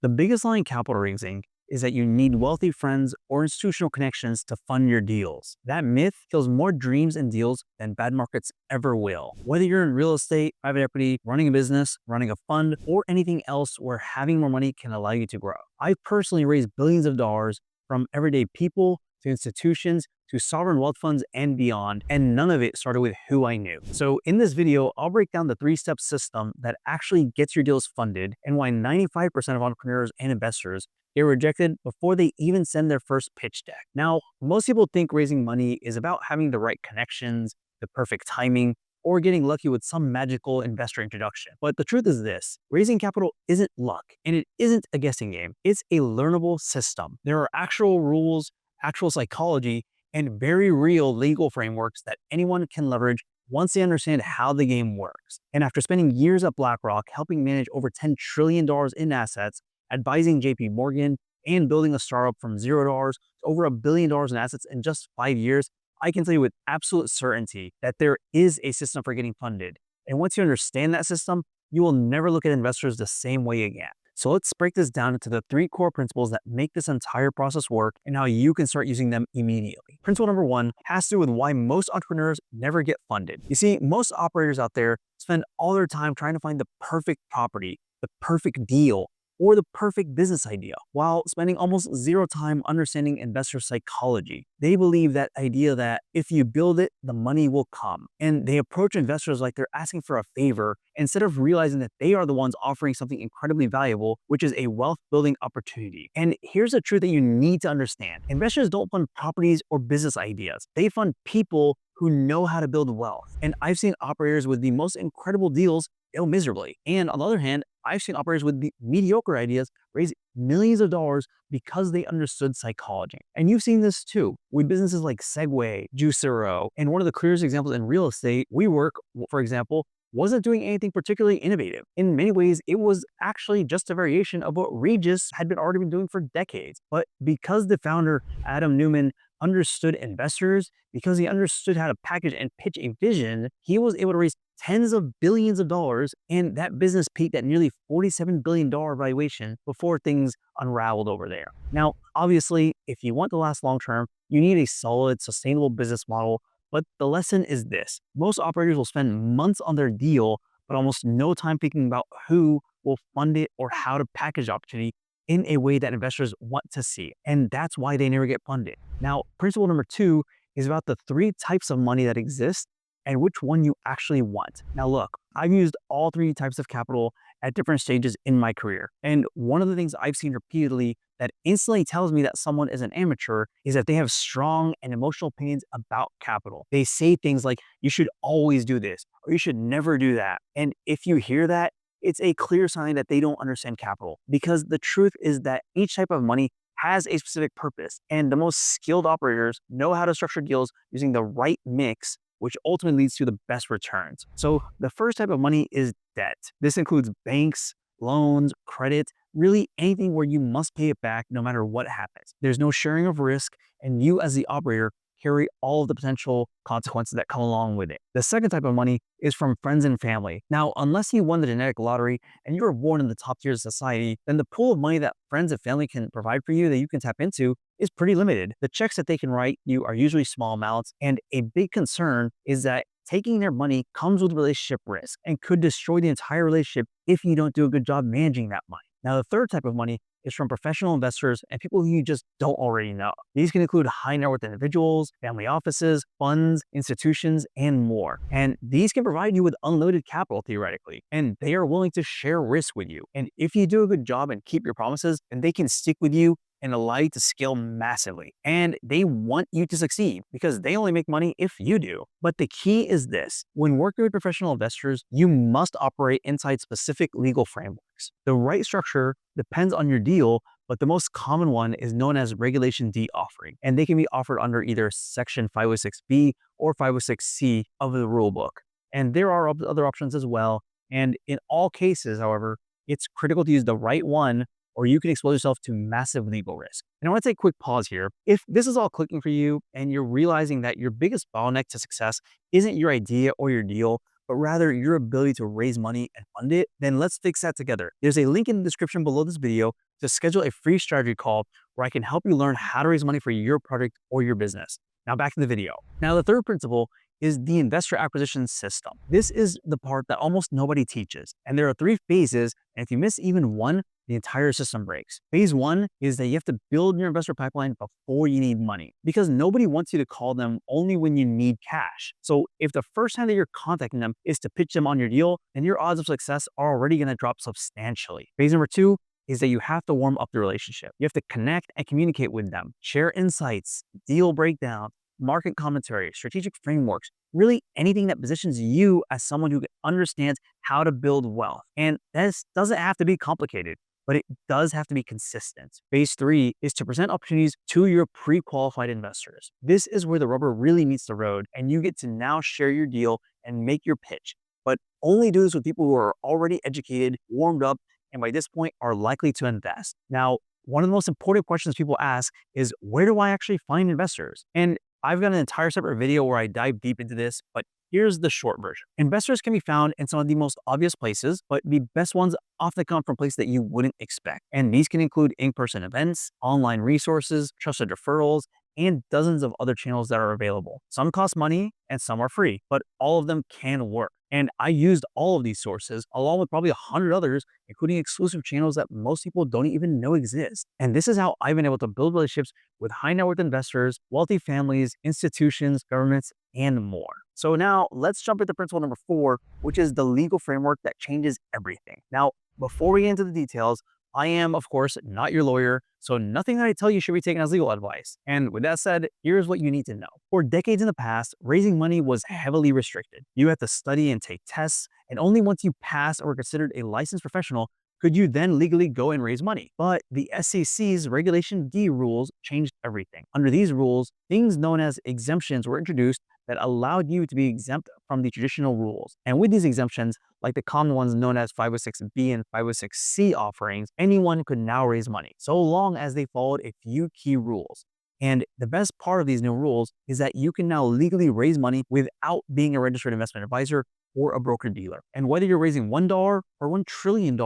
The biggest lie in capital raising is that you need wealthy friends or institutional connections to fund your deals. That myth kills more dreams and deals than bad markets ever will. Whether you're in real estate, private equity, running a business, running a fund, or anything else where having more money can allow you to grow. I've personally raised billions of dollars from everyday people to institutions to sovereign wealth funds and beyond, and none of it started with who I knew. So in this video, I'll break down the three-step system that actually gets your deals funded and why 95% of entrepreneurs and investors get rejected before they even send their first pitch deck. Now, most people think raising money is about having the right connections, the perfect timing, or getting lucky with some magical investor introduction. But the truth is this, raising capital isn't luck, and it isn't a guessing game. It's a learnable system. There are actual rules, actual psychology, and very real legal frameworks that anyone can leverage once they understand how the game works. And after spending years at BlackRock helping manage over $10 trillion in assets, advising JP Morgan, and building a startup from $0 to over $1 billion in assets in just 5 years, I can tell you with absolute certainty that there is a system for getting funded. And once you understand that system, you will never look at investors the same way again. So let's break this down into the three core principles that make this entire process work and how you can start using them immediately. Principle number one has to do with why most entrepreneurs never get funded. You see, most operators out there spend all their time trying to find the perfect property, the perfect deal, or the perfect business idea, while spending almost zero time understanding investor psychology. They believe that idea that if you build it, the money will come. And they approach investors like they're asking for a favor instead of realizing that they are the ones offering something incredibly valuable, which is a wealth building opportunity. And here's the truth that you need to understand. Investors don't fund properties or business ideas. They fund people who know how to build wealth. And I've seen operators with the most incredible deals fail miserably. And on the other hand, I've seen operators with the mediocre ideas raise millions of dollars because they understood psychology. And you've seen this too with businesses like Segway, Juicero, and one of the clearest examples in real estate, WeWork, for example, wasn't doing anything particularly innovative. In many ways, it was actually just a variation of what Regis had already been doing for decades. But because the founder, Adam Newman, understood investors, because he understood how to package and pitch a vision, he was able to raise tens of billions of dollars, and that business peaked at nearly $47 billion valuation before things unraveled over there. Now, obviously, if you want to last long term, you need a solid, sustainable business model. But the lesson is this. Most operators will spend months on their deal, but almost no time thinking about who will fund it or how to package the opportunity in a way that investors want to see. And that's why they never get funded. Now, principle number two is about the three types of money that exist and which one you actually want. Now, look, I've used all three types of capital at different stages in my career. And one of the things I've seen repeatedly that instantly tells me that someone is an amateur is that they have strong and emotional opinions about capital. They say things like, you should always do this, or you should never do that. And if you hear that, it's a clear sign that they don't understand capital, because the truth is that each type of money has a specific purpose, and the most skilled operators know how to structure deals using the right mix, which ultimately leads to the best returns. So the first type of money is debt. This includes banks, loans, credit, really anything where you must pay it back no matter what happens. There's no sharing of risk, and you as the operator carry all of the potential consequences that come along with it. The second type of money is from friends and family. Now, unless you won the genetic lottery and you were born in the top tiers of society, then the pool of money that friends and family can provide for you that you can tap into is pretty limited. The checks that they can write you are usually small amounts, and a big concern is that taking their money comes with relationship risk and could destroy the entire relationship if you don't do a good job managing that money. Now, the third type of money is from professional investors and people who you just don't already know. These can include high net worth individuals, family offices, funds, institutions, and more. And these can provide you with unlimited capital theoretically, and they are willing to share risk with you. And if you do a good job and keep your promises, then they can stick with you and allow you to scale massively. And they want you to succeed because they only make money if you do. But the key is this: when working with professional investors, you must operate inside specific legal frameworks. The right structure depends on your deal, but the most common one is known as Regulation D offering, and they can be offered under either Section 506B or 506C of the rulebook. And there are other options as well. And in all cases, however, it's critical to use the right one, or you can expose yourself to massive legal risk. And I want to take a quick pause here. If this is all clicking for you and you're realizing that your biggest bottleneck to success isn't your idea or your deal, but rather your ability to raise money and fund it, then let's fix that together. There's a link in the description below this video to schedule a free strategy call where I can help you learn how to raise money for your project or your business. Now back to the video. Now the third principle is the investor acquisition system. This is the part that almost nobody teaches. And there are 3 phases, and if you miss even one, the entire system breaks. Phase 1 is that you have to build your investor pipeline before you need money, because nobody wants you to call them only when you need cash. So if the first time that you're contacting them is to pitch them on your deal, then your odds of success are already going to drop substantially. Phase number 2 is that you have to warm up the relationship. You have to connect and communicate with them, share insights, deal breakdown, market commentary, strategic frameworks, really anything that positions you as someone who understands how to build wealth. And this doesn't have to be complicated, but it does have to be consistent. Phase 3 is to present opportunities to your pre-qualified investors. This is where the rubber really meets the road, and you get to now share your deal and make your pitch. But only do this with people who are already educated, warmed up, and by this point are likely to invest. Now, one of the most important questions people ask is, where do I actually find investors? And I've got an entire separate video where I dive deep into this, but here's the short version. Investors can be found in some of the most obvious places, but the best ones often come from places that you wouldn't expect. And these can include in-person events, online resources, trusted referrals, and dozens of other channels that are available. Some cost money and some are free, but all of them can work. And I used all of these sources along with probably 100 others, including exclusive channels that most people don't even know exist. And this is how I've been able to build relationships with high net worth investors, wealthy families, institutions, governments, and more. So now let's jump into principle number 4, which is the legal framework that changes everything. Now, before we get into the details, I am, of course, not your lawyer, so nothing that I tell you should be taken as legal advice. And with that said, here's what you need to know. For decades in the past, raising money was heavily restricted. You had to study and take tests, and only once you passed or were considered a licensed professional could you then legally go and raise money. But the SEC's Regulation D rules changed everything. Under these rules, things known as exemptions were introduced that allowed you to be exempt from the traditional rules. And with these exemptions, like the common ones known as 506B and 506C offerings, anyone could now raise money, so long as they followed a few key rules. And the best part of these new rules is that you can now legally raise money without being a registered investment advisor or a broker-dealer. And whether you're raising $1 or $1 trillion,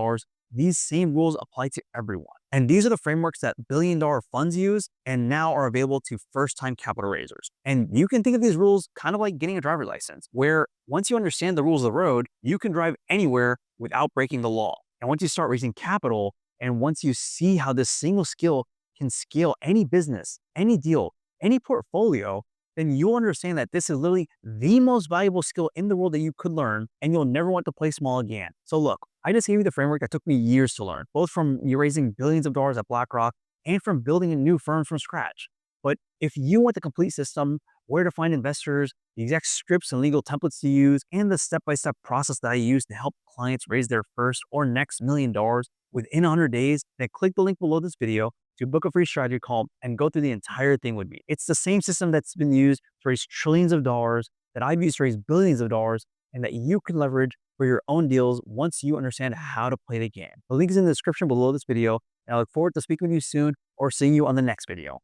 these same rules apply to everyone. And these are the frameworks that billion-dollar funds use and now are available to first-time capital raisers. And you can think of these rules kind of like getting a driver's license, where once you understand the rules of the road, you can drive anywhere without breaking the law. And once you start raising capital, and once you see how this single skill can scale any business, any deal, any portfolio, then you'll understand that this is literally the most valuable skill in the world that you could learn, and you'll never want to play small again. So look, I just gave you the framework that took me years to learn, both from you raising billions of dollars at BlackRock and from building a new firm from scratch. But if you want the complete system, where to find investors, the exact scripts and legal templates to use, and the step-by-step process that I use to help clients raise their first or next $1 million within 100 days, then click the link below this video to book a free strategy call and go through the entire thing with me. It's the same system that's been used to raise trillions of dollars, that I've used to raise billions of dollars, and that you can leverage for your own deals once you understand how to play the game. The link is in the description below this video, and I look forward to speaking with you soon or seeing you on the next video.